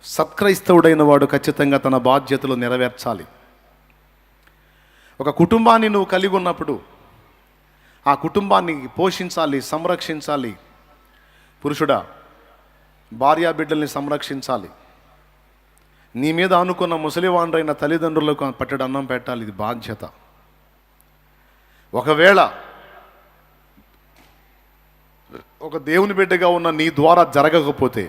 సత్క్రైస్తవుడైన వాడు ఖచ్చితంగా తన బాధ్యతలు నెరవేర్చాలి. ఒక కుటుంబాన్ని నువ్వు కలిగి ఉన్నప్పుడు ఆ కుటుంబాన్ని పోషించాలి, సంరక్షించాలి. పురుషుడా, భార్యా బిడ్డల్ని సంరక్షించాలి. నీ మీద అనుకున్న ముసలివాండ్రైన తల్లిదండ్రులకు పట్టెడు అన్నం పెట్టాలి. ఇది బాధ్యత. ఒకవేళ ఒక దేవుని బిడ్డగా ఉన్న నీ ద్వారా జరగకపోతే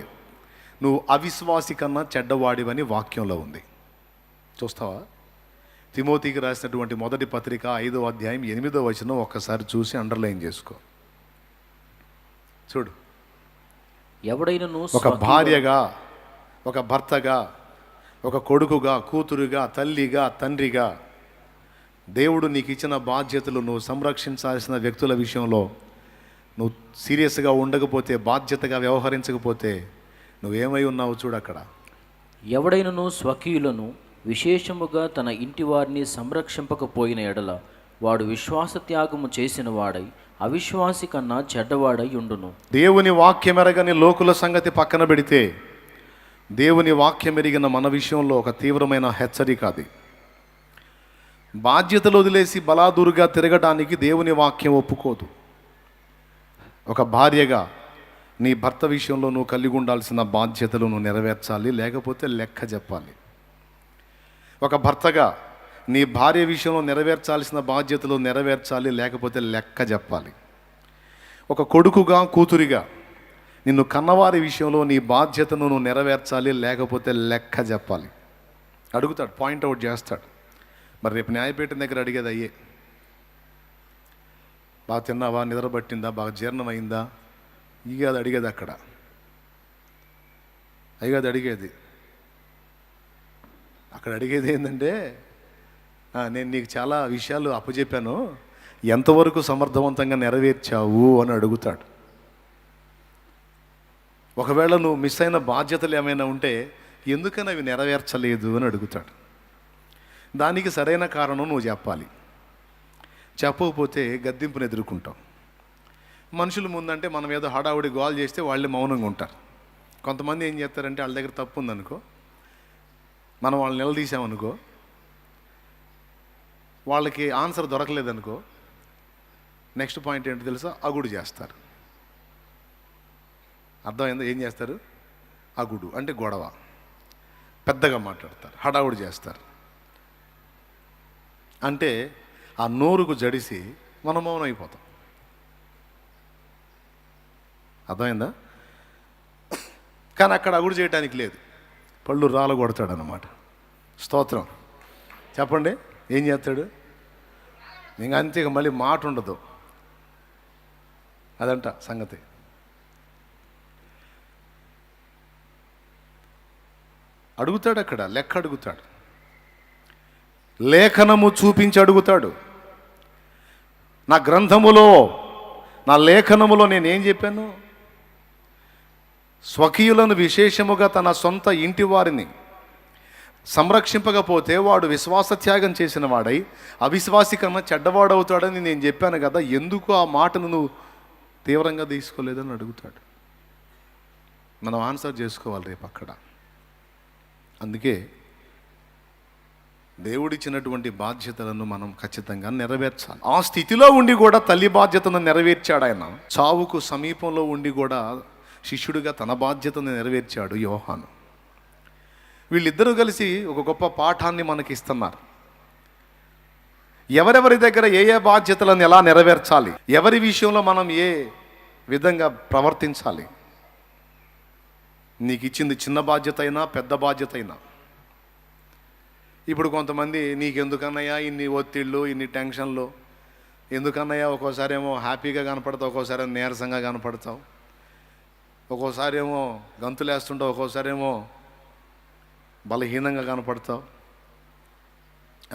నువ్వు అవిశ్వాసి కన్నా చెడ్డవాడివని వాక్యంలో ఉంది. చూస్తావా? తిమోతికి రాసినటువంటి మొదటి పత్రిక 5వ అధ్యాయం 8వ వచనం ఒక్కసారి చూసి అండర్లైన్ చేసుకో. చూడు, ఎవడైనను ఒక భార్యగా, ఒక భర్తగా, ఒక కొడుకుగా, కూతురుగా, తల్లిగా, తండ్రిగా దేవుడు నీకు ఇచ్చిన బాధ్యతలు నువ్వు సంరక్షించాల్సిన వ్యక్తుల విషయంలో నువ్వు సీరియస్గా ఉండకపోతే, బాధ్యతగా వ్యవహరించకపోతే నువ్వేమై ఉన్నావు చూడు అక్కడ. ఎవడైనను స్వకీయులను విశేషముగా తన ఇంటి వారిని సంరక్షింపకపోయిన ఎడల వాడు విశ్వాస త్యాగము చేసిన వాడై అవిశ్వాసి కన్నా చెడ్డవాడై ఉండును. దేవుని వాక్యం ఎరగని లోకుల సంగతి పక్కన పెడితే దేవుని వాక్యం ఎరిగిన మన విషయంలో ఒక తీవ్రమైన హెచ్చరిక అది. బాధ్యతలు వదిలేసి బలాదూరుగా తిరగడానికి దేవుని వాక్యం ఒప్పుకోదు. ఒక భార్యగా నీ భర్త విషయంలో నువ్వు కలిగి ఉండాల్సిన బాధ్యతలు నువ్వు నెరవేర్చాలి, లేకపోతే లెక్క చెప్పాలి. ఒక భర్తగా నీ భార్య విషయంలో నెరవేర్చాల్సిన బాధ్యతలు నెరవేర్చాలి, లేకపోతే లెక్క చెప్పాలి. ఒక కొడుకుగా, కూతురిగా నిన్ను కన్నవారి విషయంలో నీ బాధ్యతను నువ్వు నెరవేర్చాలి, లేకపోతే లెక్క చెప్పాలి. అడుగుతాడు, పాయింట్అవుట్ చేస్తాడు. మరి రేపు న్యాయపీఠం దగ్గర అడిగేది అయ్యే. బాగా తిన్నావా, నిద్ర పట్టిందా, బాగా జీర్ణమైందా, ఇక అది అడిగేది అక్కడ. అయ్యగా అది అడిగేది అక్కడ. అడిగేది ఏంటంటే, నేను నీకు చాలా విషయాలు అప్పచెప్పాను, ఎంతవరకు సమర్థవంతంగా నెరవేర్చావు అని అడుగుతాడు. ఒకవేళ నువ్వు మిస్ అయిన బాధ్యతలు ఏమైనా ఉంటే ఎందుకని అవి నెరవేర్చలేదు అని అడుగుతాడు. దానికి సరైన కారణం నువ్వు చెప్పాలి. చెప్పకపోతే గద్దింపును ఎదుర్కొంటాం. మనుషుల ముందంటే మనం ఏదో హడావుడి గోల్ చేస్తే వాళ్ళే మౌనంగా ఉంటారు. కొంతమంది ఏం చేస్తారంటే వాళ్ళ దగ్గర తప్పు ఉందనుకో, మనం వాళ్ళని నిలదీసామనుకో, వాళ్ళకి ఆన్సర్ దొరకలేదనుకో, నెక్స్ట్ పాయింట్ ఏంటో తెలుసా, అగుడు చేస్తారు. అర్థమైందా? ఏం చేస్తారు? అగుడు అంటే గొడవ, పెద్దగా మాట్లాడతారు, హడావుడి చేస్తారు. అంటే ఆ నోరుకు జడిసి మనం మౌనం అయిపోతాం. అర్థమైందా? కానీ అక్కడ అగుడు చేయడానికి లేదు, పళ్ళు రాళ్ళు కొడతాడు అన్నమాట. స్తోత్రం చెప్పండి. ఏం చేస్తాడు? ఇంక అంతే, మళ్ళీ మాట ఉండదు. అదంట సంగతి. అడుగుతాడు అక్కడ, లెక్క అడుగుతాడు, లేఖనము చూపించి అడుగుతాడు. నా గ్రంథములో, నా లేఖనములో నేనేం చెప్పాను? స్వకీయులను విశేషముగా తన సొంత ఇంటి వారిని సంరక్షింపకపోతే వాడు విశ్వాస త్యాగం చేసిన వాడై అవిశ్వాసి కన్నా చెడ్డవాడవుతాడని నేను చెప్పాను కదా, ఎందుకు ఆ మాటను నువ్వు తీవ్రంగా తీసుకోలేదని అడుగుతాడు. మనం ఆన్సర్ చేసుకోవాలి రేపు అక్కడ. అందుకే దేవుడిచ్చినటువంటి బాధ్యతలను మనం ఖచ్చితంగా నెరవేర్చాలి. ఆ స్థితిలో ఉండి కూడా తల్లి బాధ్యతను నెరవేర్చాడు ఆయన. చావుకు సమీపంలో ఉండి కూడా శిష్యుడిగా తన బాధ్యతను నెరవేర్చాడు యోహాను. వీళ్ళిద్దరూ కలిసి ఒక గొప్ప పాఠాన్ని మనకి ఇస్తున్నారు. ఎవరెవరి దగ్గర ఏ ఏ బాధ్యతలను ఎలా నెరవేర్చాలి, ఎవరి విషయంలో మనం ఏ విధంగా ప్రవర్తించాలి. నీకు ఇచ్చింది చిన్న బాధ్యత అయినా పెద్ద బాధ్యత అయినా. ఇప్పుడు కొంతమంది, నీకెందుకన్నయ్యా ఇన్ని ఒత్తిళ్ళు, ఇన్ని టెన్షన్లు, ఎందుకన్నయ్యా ఒక్కోసారి ఏమో హ్యాపీగా కనపడతావు, ఒక్కోసారి నీరసంగా కనపడతావు, ఒక్కోసారి ఏమో గంతులేస్తుంటావు, ఒక్కోసారి ఏమో బలహీనంగా కనపడతావు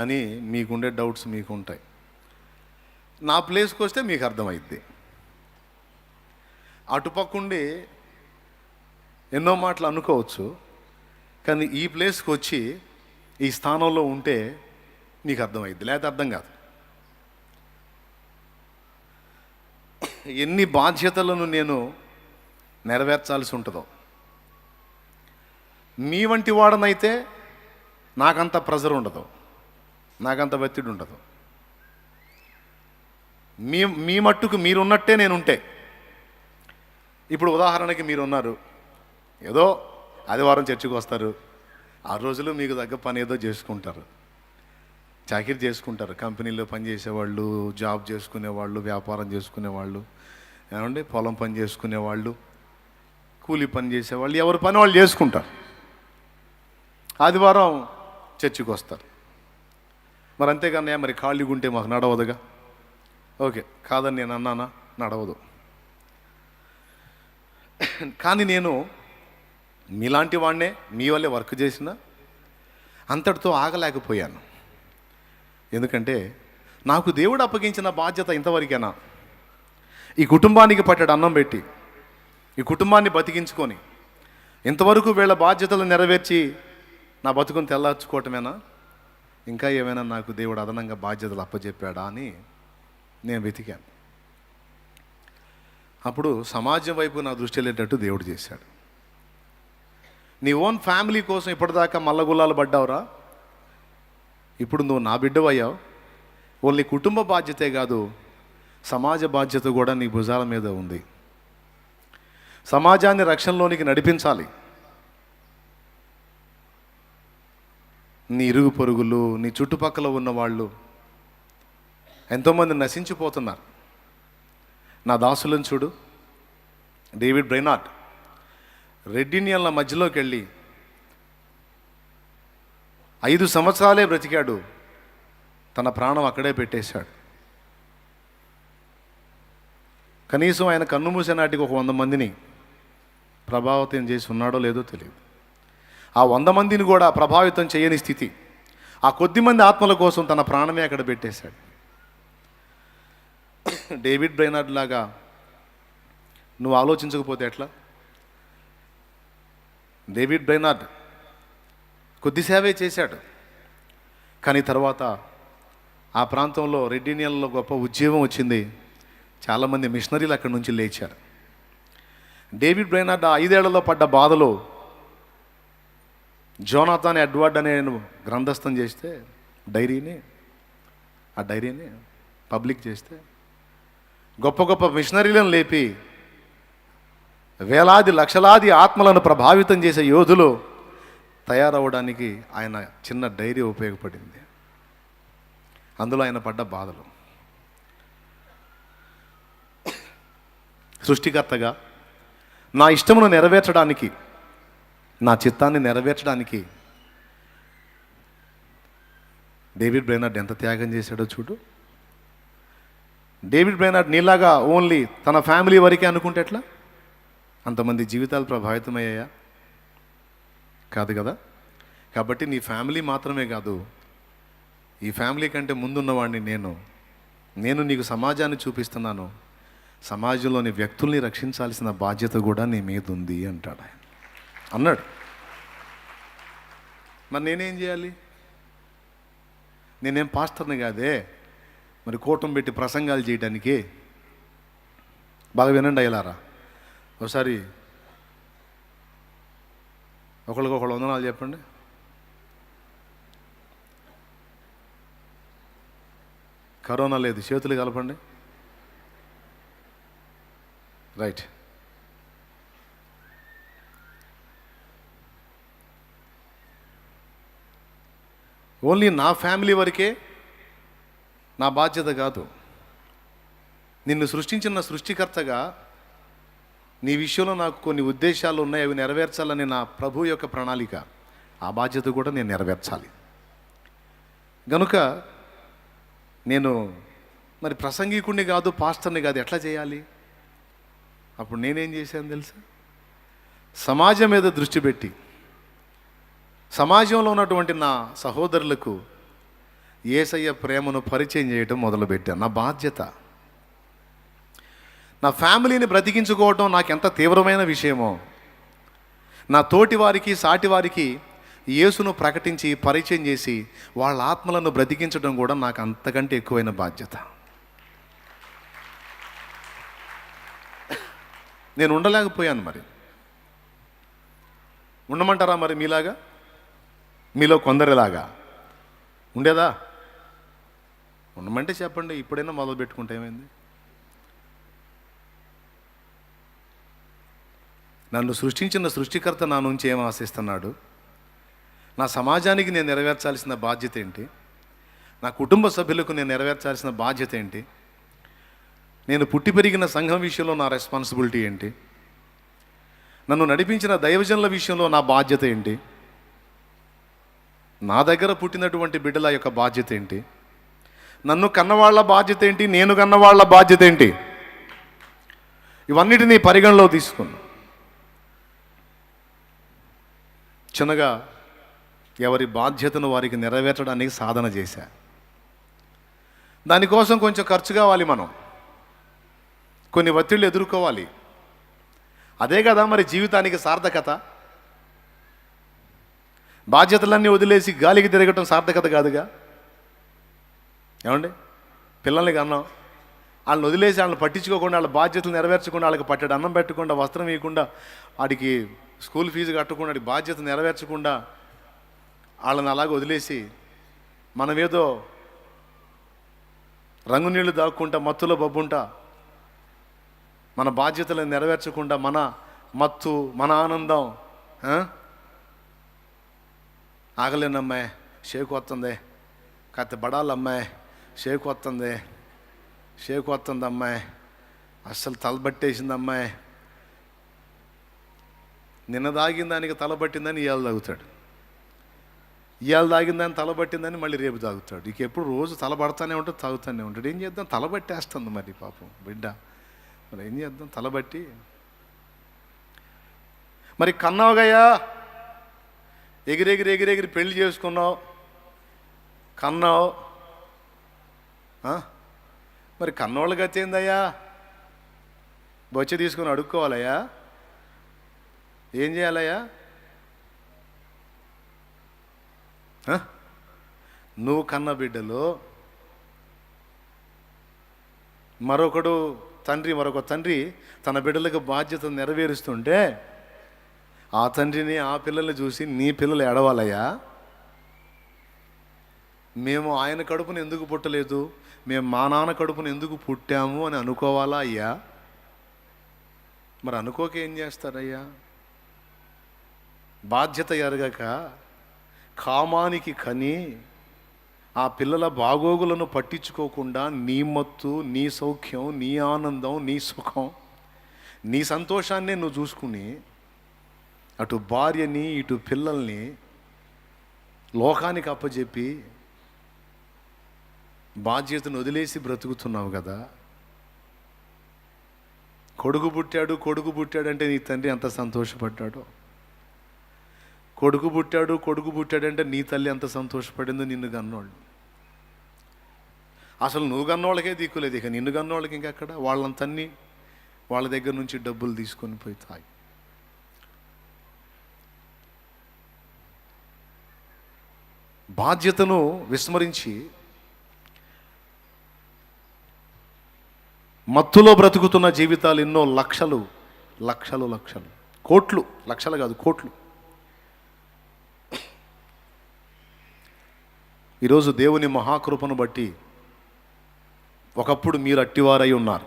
అని మీకుండే డౌట్స్ మీకు ఉంటాయి. నా ప్లేస్కి వస్తే మీకు అర్థమైద్ది. అటుపక్కుండి ఎన్నో మాటలు అనుకోవచ్చు, కానీ ఈ ప్లేస్కి వచ్చి ఈ స్థానంలో ఉంటే నీకు అర్థమైద్ది, లేకపోతే అర్థం కాదు. ఎన్ని బాధ్యతలను నేను నెరవేర్చాల్సి ఉంటుందో. మీ వంటి వాడనైతే నాకంత ప్రెజర్ ఉండదు, నాకంత ఒత్తిడి ఉండదు. మీ మట్టుకు మీరున్నట్టే నేనుంటే, ఇప్పుడు ఉదాహరణకి మీరున్నారు, ఏదో ఆదివారం చర్చికి వస్తారు, 6 రోజులు మీకు తగ్గ పని ఏదో చేసుకుంటారు, చాకిరీ చేసుకుంటారు. కంపెనీలో పని చేసేవాళ్ళు, జాబ్ చేసుకునేవాళ్ళు, వ్యాపారం చేసుకునేవాళ్ళు, ఏమండి పొలం పని చేసుకునేవాళ్ళు, కూలీ పని చేసేవాళ్ళు, ఎవరి పని వాళ్ళు చేసుకుంటారు. ఆదివారం చర్చికి వస్తారు. మరి అంతేగానే మరి ఖాళీగా ఉంటే మాకు నడవదుగా. ఓకే, కాదని నేను అన్నానా? నడవదు. కానీ నేను మీలాంటి వాడినే, మీ వల్లే వర్క్ చేసిన అంతటితో ఆగలేకపోయాను. ఎందుకంటే నాకు దేవుడు అప్పగించిన బాధ్యత ఇంతవరకేనా? ఈ కుటుంబానికి పట్టెడు అన్నం పెట్టి, ఈ కుటుంబాన్ని బతికించుకొని, ఇంతవరకు వీళ్ళ బాధ్యతలు నెరవేర్చి నా బతుకుని తెల్లార్చుకోవటమేనా? ఇంకా ఏమైనా నాకు దేవుడు అదనంగా బాధ్యతలు అప్పచెప్పాడా అని నేను వెతికాను. అప్పుడు సమాజం వైపు నా దృష్టి వెళ్ళేటట్టు దేవుడు చేశాడు. నీ ఓన్ ఫ్యామిలీ కోసం ఇప్పటిదాకా మల్లగుల్లాలు పడ్డావురా, ఇప్పుడు నువ్వు నా బిడ్డవయ్యావు. ఓన్లీ కుటుంబ బాధ్యతే కాదు, సమాజ బాధ్యత కూడా నీ భుజాల మీద ఉంది. సమాజాన్ని రక్షణలోనికి నడిపించాలి. నీ ఇరుగు పొరుగులు, నీ చుట్టుపక్కల ఉన్న వాళ్ళు ఎంతోమంది నశించిపోతున్నారు. నా దాసులను చూడు, డేవిడ్ బ్రైనార్డ్ రెడ్ ఇండియన్ల మధ్యలోకి వెళ్ళి 5 సంవత్సరాలే బ్రతికాడు, తన ప్రాణం అక్కడే పెట్టేశాడు. కనీసం ఆయన కన్ను మూసే నాటికి ఒక 100 మందిని ప్రభావితం చేసి ఉన్నాడో లేదో తెలియదు. ఆ 100 మందిని కూడా ప్రభావితం చేయని స్థితి, ఆ కొద్దిమంది ఆత్మల కోసం తన ప్రాణమే అక్కడ పెట్టేశాడు. డేవిడ్ బ్రైనార్డ్ లాగా నువ్వు ఆలోచించకపోతే ఎట్లా? డేవిడ్ బ్రైనార్డ్ కొద్ది సేవే చేశాడు, కానీ తర్వాత ఆ ప్రాంతంలో రెడ్ ఇండియన్లో గొప్ప ఉద్యమం వచ్చింది. చాలామంది మిషనరీలు అక్కడి నుంచి లేచారు. డేవిడ్ బ్రైనార్డ్ ఆ 5 ఏళ్లలో పడ్డ బాధలో జోనాథన్ ఎడ్వర్డ్ అనే గ్రంథస్థం చేస్తే, ఆ డైరీని పబ్లిక్ చేస్తే, గొప్ప గొప్ప మిషనరీలను లేపి వేలాది లక్షలాది ఆత్మలను ప్రభావితం చేసే యోధులు తయారవడానికి ఆయన చిన్న డైరీ ఉపయోగపడింది. అందులో ఆయన పడ్డ బాధలు. సృష్టికర్తగా నా ఇష్టమును నెరవేర్చడానికి, నా చిత్తాన్ని నెరవేర్చడానికి డేవిడ్ బ్రైనార్డ్ ఎంత త్యాగం చేశాడో చూడు. డేవిడ్ బ్రైనార్డ్ నీలాగా ఓన్లీ తన ఫ్యామిలీ వరకే అనుకుంటే ఎట్లా? అంతమంది జీవితాలు ప్రభావితమయ్యాయా? కాదు కదా. కాబట్టి నీ ఫ్యామిలీ మాత్రమే కాదు, ఈ ఫ్యామిలీ కంటే ముందున్నవాడిని నేను నీకు సమాజాన్ని చూపిస్తున్నాను. సమాజంలోని వ్యక్తుల్ని రక్షించాల్సిన బాధ్యత కూడా నీ మీద ఉంది అంటాడు ఆయన, అన్నాడు. మరి నేనేం చేయాలి? నేనేం పాస్టర్ని కాదే మరి కూటం పెట్టి ప్రసంగాలు చేయడానికి. బాగా వినండి అయ్యలారా, ఒకసారి ఒకళ్ళకొకళ్ళు వందనాలు చెప్పండి. కరోనా లేదు, చేతులు కలపండి. రైట్. ఓన్లీ నా ఫ్యామిలీ వరకే నా బాధ్యత కాదు. నిన్ను సృష్టించిన సృష్టికర్తగా నీ విషయంలో నాకు కొన్ని ఉద్దేశాలు ఉన్నాయి, అవి నెరవేర్చాలని నా ప్రభు యొక్క ప్రణాళిక. ఆ బాధ్యత కూడా నేను నెరవేర్చాలి. గనుక నేను మరి ప్రసంగికుడిని కాదు, పాస్టర్ని కాదు, ఎట్లా చేయాలి? అప్పుడు నేనేం చేశాను తెలుసా? సమాజం మీద దృష్టి పెట్టి సమాజంలో ఉన్నటువంటి నా సహోదరులకు యేసయ్య ప్రేమను పరిచయం చేయటం మొదలుపెట్టాను. నా బాధ్యత. నా ఫ్యామిలీని బ్రతికించుకోవటం నాకు ఎంత తీవ్రమైన విషయమో, నా తోటి వారికి సాటి వారికి యేసును ప్రకటించి పరిచయం చేసి వాళ్ళ ఆత్మలను బ్రతికించడం కూడా నాకు అంతకంటే ఎక్కువైన బాధ్యత. నేను ఉండలేకపోయాను. మరి ఉండమంటారా మరి మీలాగా? మీలో కొందరిలాగా ఉండేదా? ఉండమంటే చెప్పండి, ఇప్పుడైనా మొదలు పెట్టుకుంటే ఏమైంది? నన్ను సృష్టించిన సృష్టికర్త నా నుంచి ఏం ఆశిస్తున్నాడు? నా సమాజానికి నేను నెరవేర్చాల్సిన బాధ్యత ఏంటి? నా కుటుంబ సభ్యులకు నేను నెరవేర్చాల్సిన బాధ్యత ఏంటి? నేను పుట్టి పెరిగిన సంఘం విషయంలో నా రెస్పాన్సిబిలిటీ ఏంటి? నన్ను నడిపించిన దైవజనుల విషయంలో నా బాధ్యత ఏంటి? నా దగ్గర పుట్టినటువంటి బిడ్డల యొక్క బాధ్యత ఏంటి? నన్ను కన్నవాళ్ల బాధ్యత ఏంటి? నేను కన్నవాళ్ల బాధ్యత ఏంటి? ఇవన్నిటినీ పరిగణలో తీసుకున్నా. చిన్నగా ఎవరి బాధ్యతను వారికి నెరవేర్చడానికి సాధన చేశా. దానికోసం కొంచెం ఖర్చు కావాలి, మనం కొన్ని ఒత్తిళ్ళు ఎదుర్కోవాలి. అదే కదా మరి జీవితానికి సార్థకత. బాధ్యతలన్నీ వదిలేసి గాలికి తిరగటం సార్థకత కాదుగా. ఏమండి? పిల్లల్ని కన్నాం, వాళ్ళని వదిలేసి వాళ్ళని పట్టించుకోకుండా, వాళ్ళ బాధ్యతలు నెరవేర్చకుండా, వాళ్ళకి పట్టెడు అన్నం పెట్టకుండా, వస్త్రం ఇవ్వకుండా, వాడికి స్కూల్ ఫీజు కట్టకుండా, వాడి బాధ్యత నెరవేర్చకుండా వాళ్ళని అలాగే వదిలేసి మనమేదో రంగు నీళ్లు దాక్కుంటా, మత్తులో బబ్బుంటా, మన బాధ్యతలను నెరవేర్చకుండా మన మత్తు, మన ఆనందం, ఆగలేనమ్మాయి షేకు వస్తుంది, కాస్త బడాలమ్మాయి షేకు వస్తుంది, షేకు వస్తుంది అమ్మాయి, అస్సలు తలబట్టేసింది అమ్మాయి, నిన్న దాగిన దానికి తలబట్టిందని ఇవాళ తాగుతాడు, ఇవాళ తాగిందని తలబట్టిందని మళ్ళీ రేపు తాగుతాడు. ఇక ఎప్పుడు రోజు తలబడతానే ఉంటాడు, తాగుతానే ఉంటాడు. ఏం చేద్దాం? తలబట్టేస్తుంది మరి పాపం బిడ్డ. మరి ఏం చేద్దాం? తలబట్టి మరి కన్నావుగయ్యా, ఎగిరెగిరి పెళ్లి చేసుకున్నావు, కన్నావు, మరి కన్నోళ్ళ గతి ఏందయ్యా? బొచ్చ తీసుకుని అడుక్కోవాలయ్యా? ఏం చేయాలయ్యా? నువ్వు కన్న బిడ్డలో మరొక తండ్రి తన బిడ్డలకు బాధ్యత నెరవేరుస్తుంటే ఆ తండ్రిని, ఆ పిల్లల్ని చూసి నీ పిల్లలు ఏడవాలయ్యా? మేము ఆయన కడుపును ఎందుకు పుట్టలేదు, మేము మా నాన్న కడుపును ఎందుకు పుట్టాము అని అనుకోవాలా అయ్యా? మరి అనుకోక ఏం చేస్తారయ్యా? బాధ్యత ఎరగక కామానికి కని ఆ పిల్లల బాగోగులను పట్టించుకోకుండా నీ మత్తు, నీ సౌఖ్యం, నీ ఆనందం, నీ సుఖం, నీ సంతోషాన్నే నువ్వు చూసుకుని అటు భార్యని, ఇటు పిల్లల్ని లోకానికి అప్పచెప్పి బాధ్యతను వదిలేసి బ్రతుకుతున్నావు కదా. కొడుకు పుట్టాడంటే నీ తండ్రి ఎంత సంతోషపడ్డాడో, కొడుకు పుట్టాడంటే నీ తల్లి ఎంత సంతోషపడిందో నిన్ను కన్నోళ్ళు. అసలు నువ్వు కన్నోళ్ళకే దిక్కులేదు, ఇక నిన్ను కన్నోళ్ళకి ఇంకెక్కడ? వాళ్ళంతన్ని వాళ్ళ దగ్గర నుంచి డబ్బులు తీసుకొని పోయి తాగి. బాధ్యతను విస్మరించి మత్తులో బ్రతుకుతున్న జీవితాలు ఎన్నో లక్షలు, కోట్లు, లక్షలు కాదు కోట్లు. ఈరోజు దేవుని మహాకృపను బట్టి ఒకప్పుడు మీరు అట్టివారై ఉన్నారు.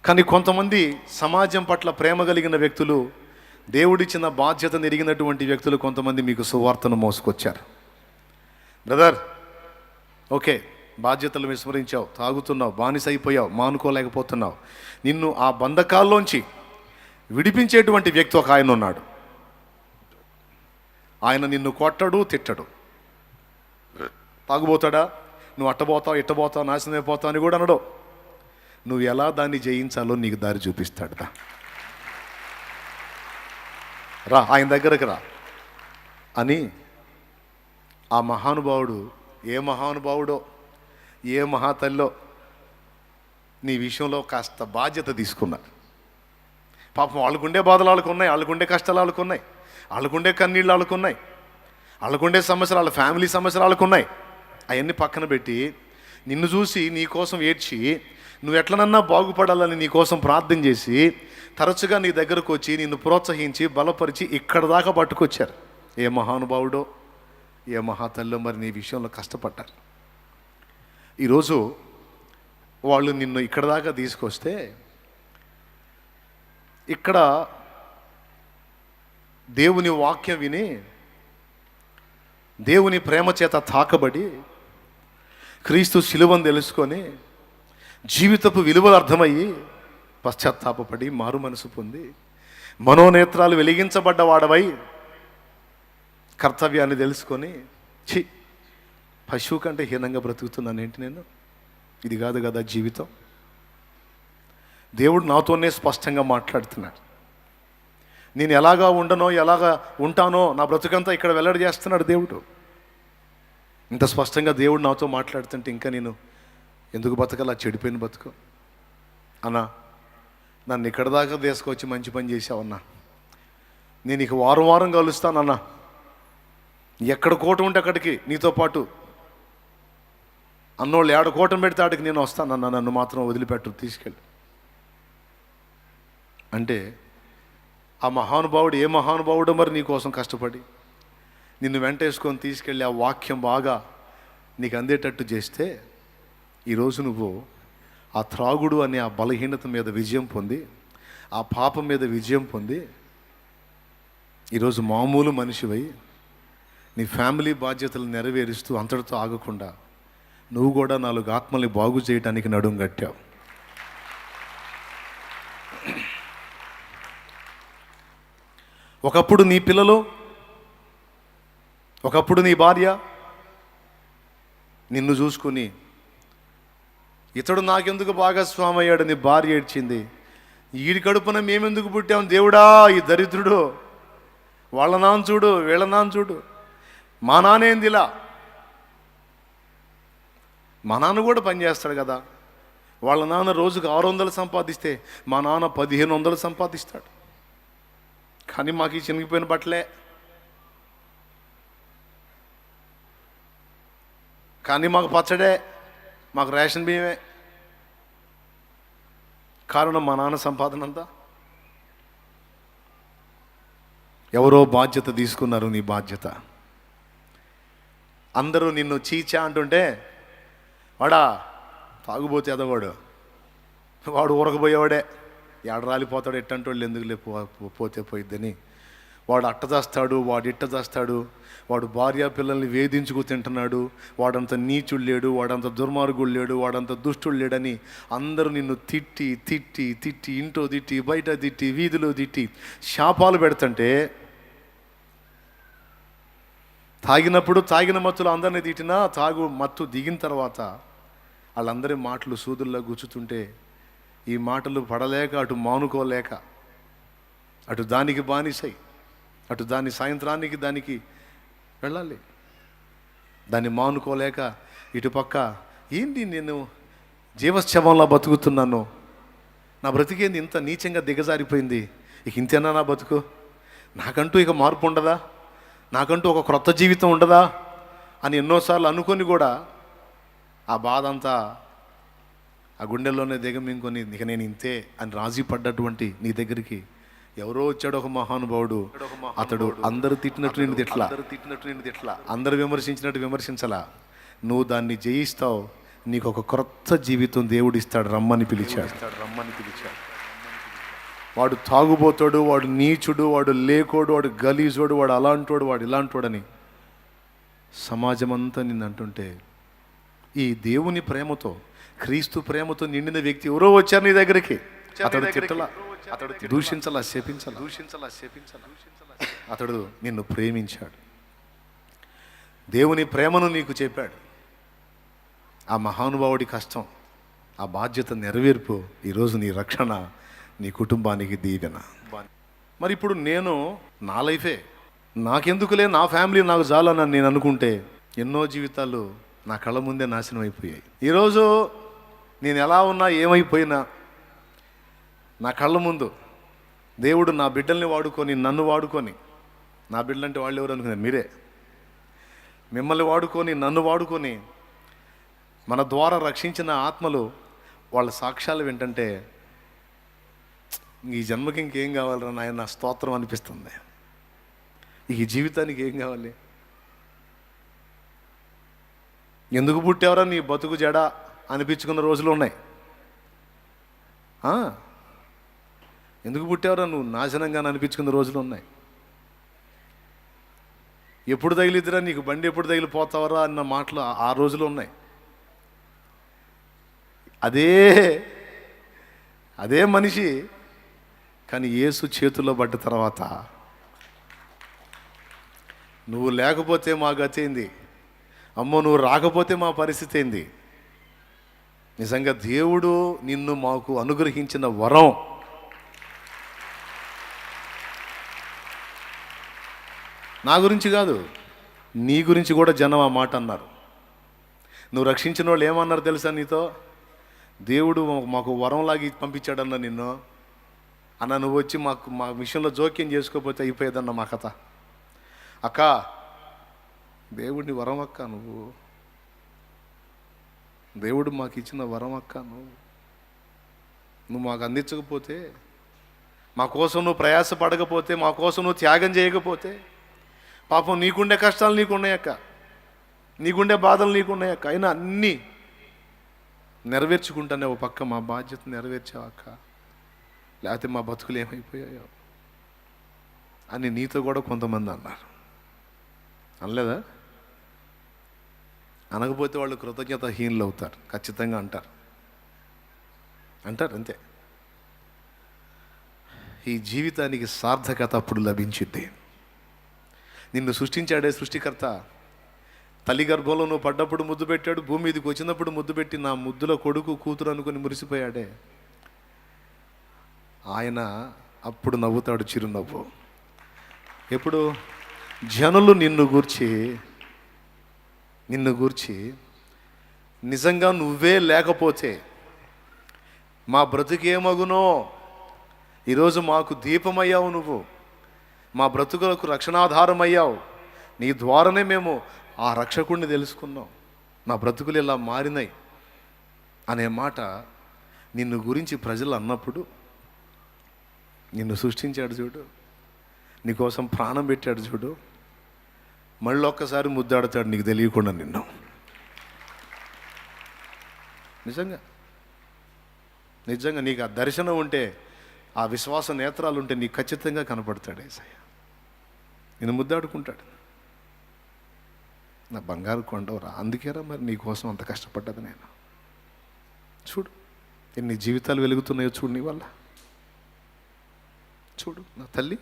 కానీ కొంతమంది సమాజం పట్ల ప్రేమ కలిగిన వ్యక్తులు, దేవుడిచ్చిన బాధ్యతను ఎరిగినటువంటి వ్యక్తులు కొంతమంది మీకు సువార్తను మోసుకొచ్చారు. బ్రదర్, ఓకే, బాధ్యతలు విస్మరించావు, తాగుతున్నావు, బానిస అయిపోయావు, మానుకోలేకపోతున్నావు. నిన్ను ఆ బంధకాల్లోంచి విడిపించేటువంటి వ్యక్తి ఒక ఆయన ఉన్నాడు. ఆయన నిన్ను కొట్టడు, తిట్టడు. తాగుపోతాడా, నువ్వు అట్టబోతావు, ఇట్టబోతావు, నాశనం అయిపోతావు అని కూడా అనడు. నువ్వు ఎలా దాన్ని జయించాలో నీకు దారి చూపిస్తాడు. రా ఆయన దగ్గరకు రా అని ఆ మహానుభావుడు, ఏ మహానుభావుడో, ఏ మహాతల్లో నీ విషయంలో కాస్త బాధ్యత తీసుకున్నారు. పాపం వాళ్ళకుండే బాధలు వాళ్ళకున్నాయి, వాళ్ళకుండే కష్టాలు వాళ్ళకున్నాయి, వాళ్ళకుండే కన్నీళ్ళు వాళ్ళకున్నాయి, వాళ్ళకుండే సమస్యలు, వాళ్ళ ఫ్యామిలీ సమస్యలు వాళ్ళకున్నాయి. అవన్నీ పక్కన పెట్టి నిన్ను చూసి నీ కోసం ఏడ్చి, నువ్వు ఎట్లనన్నా బాగుపడాలని నీ కోసం ప్రార్థన చేసి, తరచుగా నీ దగ్గరకు వచ్చి నిన్ను ప్రోత్సహించి బలపరిచి ఇక్కడ దాకా పట్టుకొచ్చారు. ఏ మహానుభావుడో ఏ మహాతల్లో మరి నీ విషయంలో కష్టపడ్డారు. ఈరోజు వాళ్ళు నిన్ను ఇక్కడ దాకా తీసుకొస్తే ఇక్కడ దేవుని వాక్యం విని దేవుని ప్రేమ చేత తాకబడి క్రీస్తు శిలువను తెలుసుకొని జీవితపు విలువలు అర్థమయ్యి పశ్చాత్తాపపడి మారు మనసు పొంది మనోనేత్రాలు వెలిగించబడ్డ వాడవై కర్తవ్యాన్ని తెలుసుకొని పశువు కంటే హీనంగా బ్రతుకుతున్నాను ఏంటి నేను? ఇది కాదు కదా జీవితం. దేవుడు నాతోనే స్పష్టంగా మాట్లాడుతున్నాడు. నేను ఎలాగా ఉండనో ఎలాగా ఉంటానో నా బ్రతుకంతా ఇక్కడ వెల్లడి చేస్తున్నాడు దేవుడు. ఇంత స్పష్టంగా దేవుడు నాతో మాట్లాడుతుంటే ఇంకా నేను ఎందుకు బతకలా? చెడిపోయిన బతుకు అన్నా. నన్ను ఇక్కడ దాకా తీసుకొచ్చి మంచి పని చేసావన్నా. నేను ఇక వారం వారం కలుస్తానన్నా. ఎక్కడ కోట ఉంటే అక్కడికి నీతో పాటు అన్నోళ్ళు ఏడ కోటం పెడితే ఆడికి నేను వస్తానన్నా. నన్ను మాత్రం వదిలిపెట్టు, తీసుకెళ్ళి అంటే ఆ మహానుభావుడు ఏ మహానుభావుడో మరి నీ కోసం కష్టపడి నిన్ను వెంటేసుకొని తీసుకెళ్ళి ఆ వాక్యం బాగా నీకు అందేటట్టు చేస్తే ఈరోజు నువ్వు ఆ త్రాగుడు అనే ఆ బలహీనత మీద విజయం పొంది ఆ పాపం మీద విజయం పొంది ఈరోజు మామూలు మనిషివై నీ ఫ్యామిలీ బాధ్యతలు నెరవేరుస్తూ అంతటితో ఆగకుండా నువ్వు కూడా 4 ఆత్మల్ని బాగు చేయడానికి నడుం కట్టావు. ఒకప్పుడు నీ పిల్లలు, ఒకప్పుడు నీ భార్య నిన్ను చూసుకుని ఇతడు నాకెందుకు భాగస్వామి అయ్యాడు నీ భార్య ఏడ్చింది. ఈడి కడుపున మేమెందుకు పుట్టాం దేవుడా, ఈ దరిద్రుడు, వాళ్ళ నాన్న చూడు, వీళ్ళ నాన్న చూడు, మా నాన్నేందిలా. మా నాన్న కూడా పనిచేస్తాడు కదా. వాళ్ళ నాన్న రోజుకు 600 సంపాదిస్తే మా నాన్న 1500 సంపాదిస్తాడు. కానీ మాకు ఈ చినిగిపోయిన బట్టలే, కానీ మాకు పచ్చడే, మాకు రేషన్ బియ్యమే. కారణం మా నాన్న సంపాదన అంతా. ఎవరో బాధ్యత తీసుకున్నారు, నీ బాధ్యత. అందరూ నిన్ను చీచా అంటుంటే వాడా తాగుబోతే ఎదవాడు, వాడు ఊరకపోయేవాడే, ఎడ రాలిపోతాడు, ఎట్టంటే వాళ్ళు ఎందుకు పోతే పోయిద్దని వాడు అట్ట చేస్తాడు, వాడు ఇట్ట చేస్తాడు, వాడు భార్య పిల్లల్ని వేధించుకు తింటున్నాడు, వాడంత నీచుడు లేడు, వాడంత దుర్మార్గుడు లేడు, వాడంత దుష్టుడు లేడని అందరూ నిన్ను తిట్టి తిట్టి తిట్టి ఇంట్లో తిట్టి బయట తిట్టి వీధిలో తిట్టి శాపాలు పెడుతుంటే తాగినప్పుడు తాగిన మత్తులు అందరినీ తిట్టినా తాగు మత్తు దిగిన తర్వాత వాళ్ళందరి మాటలు సూదుల్లో గుచ్చుతుంటే ఈ మాటలు పడలేక అటు మానుకోలేక అటు దానికి బానిసై అటు దాని సాయంత్రానికి దానికి వెళ్ళాలి, దాన్ని మానుకోలేక ఇటుపక్క ఏంటి నేను జీవశ్చవంలా బతుకుతున్నాను, నా బ్రతికేంది ఇంత నీచంగా దిగజారిపోయింది, ఇక ఇంతేనా నా బతుకు, నాకంటూ ఇక మార్పు ఉండదా, నాకంటూ ఒక క్రొత్త జీవితం ఉండదా అని ఎన్నోసార్లు అనుకొని కూడా ఆ బాధ అంతా ఆ గుండెల్లోనే దిగమింగుకొని ఇక నేను ఇంతే అని రాజీ పడ్డటువంటి నీ దగ్గరికి ఎవరో వచ్చాడు ఒక మహానుభావుడు. అతడు అందరూ తిట్టినట్టు నేను తిట్లా, అందరు విమర్శించినట్టు విమర్శించలా, నువ్వు దాన్ని జయిస్తావు, నీకు ఒక క్రొత్త జీవితం దేవుడు ఇస్తాడు, రమ్మని పిలిచాడు. వాడు తాగుబోతాడు, వాడు నీచుడు, వాడు లేకోడు, వాడు గలీజోడు, వాడు అలాంటోడు, వాడు ఇలాంటోడని సమాజం అంతా నిన్ను అంటుంటే ఈ దేవుని ప్రేమతో క్రీస్తు ప్రేమతో నిండిన వ్యక్తి ఎవరో వచ్చారు నీ దగ్గరికి. అతడు తిట్టలా, అతడు దూషించలా, శపించలా, అతడు నిన్ను ప్రేమించాడు, దేవుని ప్రేమను నీకు చెప్పాడు. ఆ మహానుభావుడి కష్టం, ఆ బాధ్యత నెరవేర్పు ఈరోజు నీ రక్షణ, నీ కుటుంబానికి దీవెన. మరి ఇప్పుడు నేను నా లైఫే నాకెందుకులే, నా ఫ్యామిలీ నాకు చాలని నేను అనుకుంటే ఎన్నో జీవితాలు నా కళ్ళ ముందే నాశనం అయిపోయాయి. ఈరోజు నేను ఎలా ఉన్నా ఏమైపోయినా నా కళ్ళ ముందు దేవుడు నా బిడ్డల్ని వాడుకొని, నన్ను వాడుకొని, నా బిడ్డలంటే వాళ్ళు ఎవరు అనుకున్నారు మీరే, మిమ్మల్ని వాడుకొని నన్ను వాడుకొని మన ద్వారా రక్షించిన ఆత్మలు వాళ్ళ సాక్ష్యాలు వింటంటే ఈ జన్మకి ఇంకేం కావాలరా నాయన, నా స్తోత్రం అనిపిస్తుంది. ఈ జీవితానికి ఏం కావాలి? ఎందుకు పుట్టావరా నీ బతుకు జడ అనిపించుకున్న రోజులు ఉన్నాయి. ఎందుకు పుట్టావరా నువ్వు నాశనంగా అనిపించుకున్న రోజులు ఉన్నాయి. ఎప్పుడు తగిలిద్దిరా నీకు బండి, ఎప్పుడు తగిలిపోతావరా అన్న మాటలు ఆ రోజులు ఉన్నాయి. అదే మనిషి కానీ యేసు చేతుల్లో పడ్డ తర్వాత, నువ్వు లేకపోతే మా గతి ఏంది, అమ్మో నువ్వు రాకపోతే మా పరిస్థితి ఏంది. నిజంగా దేవుడు నిన్ను మాకు అనుగ్రహించిన వరం. నా గురించి కాదు, నీ గురించి కూడా జనం ఆ మాట అన్నారు. నువ్వు రక్షించిన వాళ్ళు ఏమన్నారు తెలుసా నీతో? దేవుడు మాకు వరంలాగి పంపించాడన్న నిన్ను అన్న. నువ్వు వచ్చి మా విషయంలో జోక్యం చేసుకోకపోతే అయిపోయేదన్న మా కథ. అక్క, దేవుడిని వరం అక్క, దేవుడు మాకు ఇచ్చిన వరం అక్క. నువ్వు మాకు అందించకపోతే, మా కోసం నువ్వు ప్రయాసపడకపోతే, మా కోసం నువ్వు త్యాగం చేయకపోతే, పాపం నీకుండే కష్టాలు నీకున్నాయక్క, నీకుండే బాధలు నీకున్నాయక్క. అయినా అన్నీ నెరవేర్చుకుంటానే ఓ పక్క మా బాధ్యత నెరవేర్చావక్క, లేకపోతే మా బతుకులు ఏమైపోయాయో అని నీతో కూడా కొంతమంది అన్నారు. అనలేదా? అనకపోతే వాళ్ళు కృతజ్ఞతాహీనులు అవుతారు. ఖచ్చితంగా అంటారు అంతే. ఈ జీవితానికి సార్థకత అప్పుడు లభించింది. నిన్ను సృష్టించాడే సృష్టికర్త. తల్లి గర్భంలో నువ్వు పడ్డప్పుడు ముద్దు పెట్టాడు, భూమి మీదకి వచ్చినప్పుడు ముద్దు పెట్టి నా ముద్దుల కొడుకు కూతురు అనుకుని మురిసిపోయాడే ఆయన. అప్పుడు నవ్వుతాడు చిరునవ్వు. ఎప్పుడు? జనులు నిన్ను గూర్చి నిజంగా నువ్వే లేకపోతే మా బ్రతుకేమగునో, ఈరోజు మాకు దీపమయ్యావు నువ్వు, మా బ్రతుకులకు రక్షణాధారమయ్యావు, నీ ద్వారానే మేము ఆ రక్షకుడిని తెలుసుకున్నాం, మా బ్రతుకులు ఇలా మారినాయి అనే మాట నిన్ను గురించి ప్రజలు అన్నప్పుడు, నిన్ను సృష్టించాడు చూడు, నీకోసం ప్రాణం పెట్టాడు చూడు, మళ్ళీ ఒక్కసారి ముద్దాడుతాడు నీకు తెలియకుండా నిన్ను. నిజంగా నీకు ఆ దర్శనం ఉంటే, ఆ విశ్వాస నేత్రాలు ఉంటే నీకు ఖచ్చితంగా కనపడతాడు యేసయ్య. నేను ముద్దాడుకుంటాడు. నా బంగారు కొండవరా, అందుకేరా మరి నీకోసం అంత కష్టపడ్డది నేను. చూడు ఎన్ని జీవితాలు వెలుగుతున్నాయో చూడు నీ వల్ల. చూడు నా తల్లి,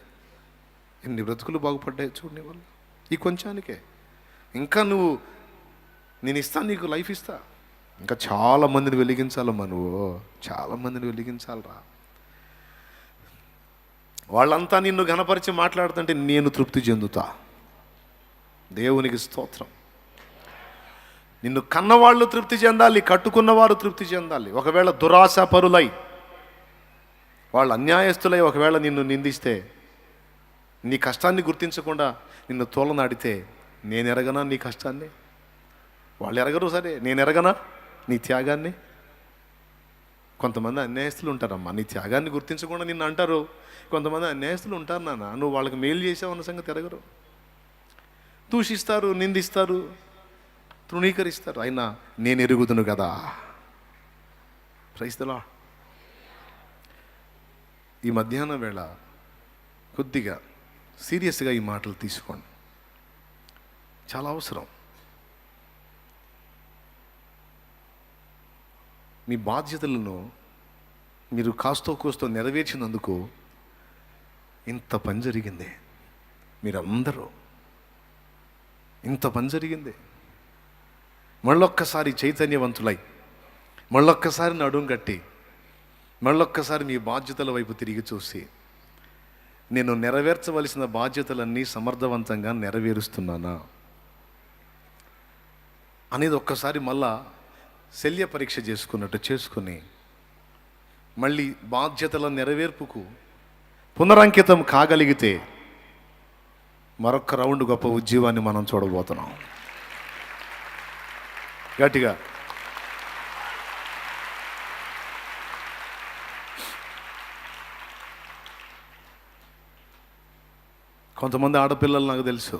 ఎన్ని బ్రతుకులు బాగుపడ్డాయో చూడు నీ వల్ల. ఈ కొంచానికే ఇంకా నేను ఇస్తాను, నీకు లైఫ్ ఇస్తా. ఇంకా చాలామందిని వెలిగించాలమ్మా, చాలామందిని వెలిగించాలరా. వాళ్ళంతా నిన్ను ఘనపరిచి మాట్లాడుతుంటే నేను తృప్తి చెందుతా. దేవునికి స్తోత్రం. నిన్ను కన్నవాళ్ళు తృప్తి చెందాలి, కట్టుకున్నవారు తృప్తి చెందాలి. ఒకవేళ దురాశపరులై, వాళ్ళు అన్యాయస్తులై ఒకవేళ నిన్ను నిందిస్తే, నీ కష్టాన్ని గుర్తించకుండా నిన్ను తోలనాడితే, నేను ఎరగనా నీ కష్టాన్ని? వాళ్ళు ఎరగరు, సరే నేను ఎరగనా నీ త్యాగాన్ని? కొంతమంది అన్యాయస్తులు ఉంటారమ్మా, నీ త్యాగాన్ని గుర్తించకుండా నిన్ను అంటారు. కొంతమంది అన్యాయస్తులు ఉంటారు నాన్న, నువ్వు వాళ్ళకి మేలు చేసావు అన్న సంగతి ఎరగరు. దూషిస్తారు, నిందిస్తారు, తృణీకరిస్తారు. అయినా నేను ఎరుగుదును కదా. Praise the Lord. ఈ మధ్యాహ్నం వేళ కొద్దిగా సీరియస్గా ఈ మాటలు తీసుకోండి, చాలా అవసరం. మీ బాధ్యతలను మీరు కాస్తో కూస్తో నెరవేర్చినందుకు ఇంత పని జరిగింది. మీరందరూ ఇంత పని జరిగింది. మళ్ళొక్కసారి చైతన్యవంతులై, మళ్ళొక్కసారి నడుం కట్టి, మళ్ళొక్కసారి మీ బాధ్యతల వైపు తిరిగి చూసి, నేను నెరవేర్చవలసిన బాధ్యతలన్నీ సమర్థవంతంగా నెరవేరుస్తున్నానా అనేది ఒక్కసారి మళ్ళా శల్య పరీక్ష చేసుకున్నట్టు చేసుకుని, మళ్ళీ బాధ్యతల నెరవేర్పుకు పునరంకితం కాగలిగితే మరొక రౌండ్ గొప్ప ఉద్యమాన్ని మనం చూడబోతున్నాం. గట్టిగా కొంతమంది ఆడపిల్లలు నాకు తెలుసు,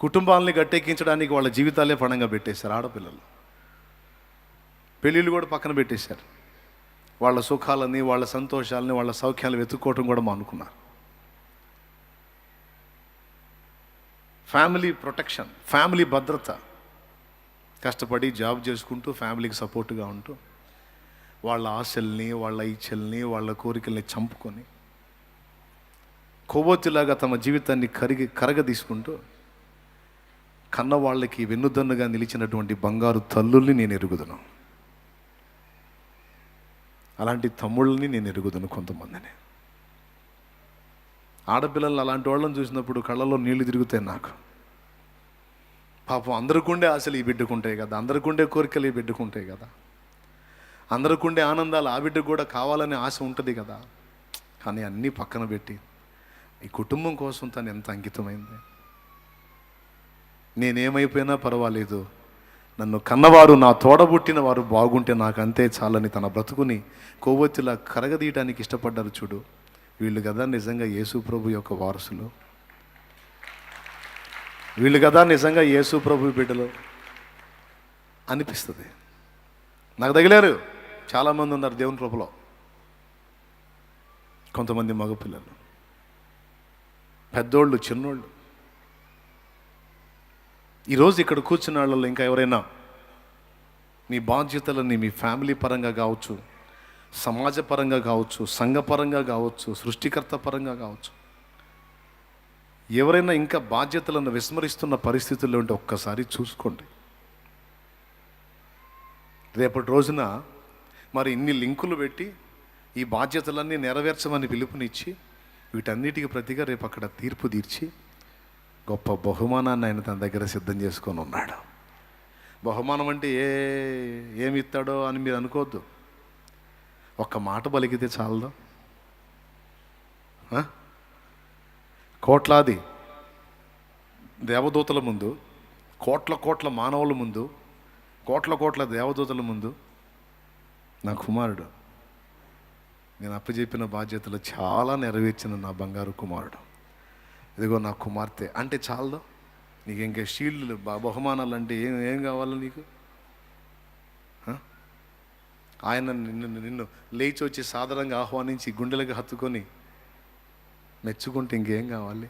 కుటుంబాలని గట్టెక్కించడానికి వాళ్ళ జీవితాలే పణంగా పెట్టేశారు. ఆడపిల్లలు పెళ్ళిళ్ళు కూడా పక్కన పెట్టేశారు. వాళ్ళ సుఖాలని, వాళ్ళ సంతోషాలని, వాళ్ళ సౌఖ్యాలు వెతుక్కోవటం కూడా మానుకున్నారు. ఫ్యామిలీ ప్రొటెక్షన్, ఫ్యామిలీ భద్రత, కష్టపడి జాబ్ చేసుకుంటూ ఫ్యామిలీకి సపోర్టుగా ఉంటూ వాళ్ళ ఆశల్ని, వాళ్ళ ఇచ్చల్ని, వాళ్ళ కోరికల్ని చంపుకొని కొవ్వొత్తిలాగా తమ జీవితాన్ని కరగదీసుకుంటూ కన్న వాళ్ళకి వెన్నుదన్నుగా నిలిచినటువంటి బంగారు తల్లుల్ని నేను ఎరుగుదును. అలాంటి తమ్ముళ్ళని నేను ఎరుగుదును. కొంతమందిని ఆడపిల్లలు అలాంటి వాళ్ళని చూసినప్పుడు కళ్ళలో నీళ్లు తిరుగుతాయి నాకు. పాపం అందరికుండే ఆశలు ఈ బిడ్డకుంటాయి కదా, అందరికుండే కోరికలు ఈ బిడ్డకుంటాయి కదా, అందరికుండే ఆనందాలు ఆ బిడ్డకు కూడా కావాలనే ఆశ ఉంటుంది కదా. కానీ అన్నీ పక్కన పెట్టి ఈ కుటుంబం కోసం తను ఎంత అంకితమైంది. నేనేమైపోయినా పర్వాలేదు, నన్ను కన్నవారు, నా తోడబుట్టిన వారు బాగుంటే నాకు అంతే చాలని తన బ్రతుకుని కొవ్వొత్తిలా కరగదీయడానికి ఇష్టపడ్డారు. చూడు, వీళ్ళు కదా నిజంగా యేసు ప్రభు యొక్క వారసులు, వీళ్ళు కదా నిజంగా యేసు ప్రభు బిడ్డలు అనిపిస్తుంది. నాకు తగిలారు చాలామంది ఉన్నారు దేవుని కృపలో. కొంతమంది మగపిల్లలు, పెద్దోళ్ళు, చిన్నోళ్ళు. ఈరోజు ఇక్కడ కూర్చున్న వాళ్ళలో ఇంకా ఎవరైనా మీ బాధ్యతలని మీ ఫ్యామిలీ పరంగా కావచ్చు, సమాజ పరంగా కావచ్చు, సంఘపరంగా కావచ్చు, సృష్టికర్త పరంగా కావచ్చు, ఎవరైనా ఇంకా బాధ్యతలను విస్మరిస్తున్న పరిస్థితుల్లో ఉంటే ఒక్కసారి చూసుకోండి. రేపటి రోజున మరి ఇన్ని లింకులు పెట్టి ఈ బాధ్యతలన్నీ నెరవేర్చమని పిలుపునిచ్చి వీటన్నిటికి ప్రతిగా రేపు అక్కడ తీర్పు తీర్చి గొప్ప బహుమానాన్ని ఆయన తన దగ్గర సిద్ధం చేసుకొని ఉన్నాడు. బహుమానం అంటే ఏమి ఇస్తాడో అని మీరు అనుకోవద్దు. ఒక్క మాట పలికితే చాలదా? కోట్లాది దేవదూతల ముందు, కోట్ల కోట్ల మానవుల ముందు, కోట్ల కోట్ల దేవదూతల ముందు, నా కుమారుడు, నేను అప్పచెప్పిన బాధ్యతలు చాలా నెరవేర్చిన నా బంగారు కుమారుడు, ఇదిగో నా కుమార్తె అంటే చాలదా? నీకు ఇంకా షీల్డ్లు, బహుమానాలు అంటే ఏం కావాలి నీకు? ఆయన నిన్ను లేచి వచ్చి సాధారణంగా ఆహ్వానించి గుండెలకు హత్తుకొని మెచ్చుకుంటే ఇంకేం కావాలి?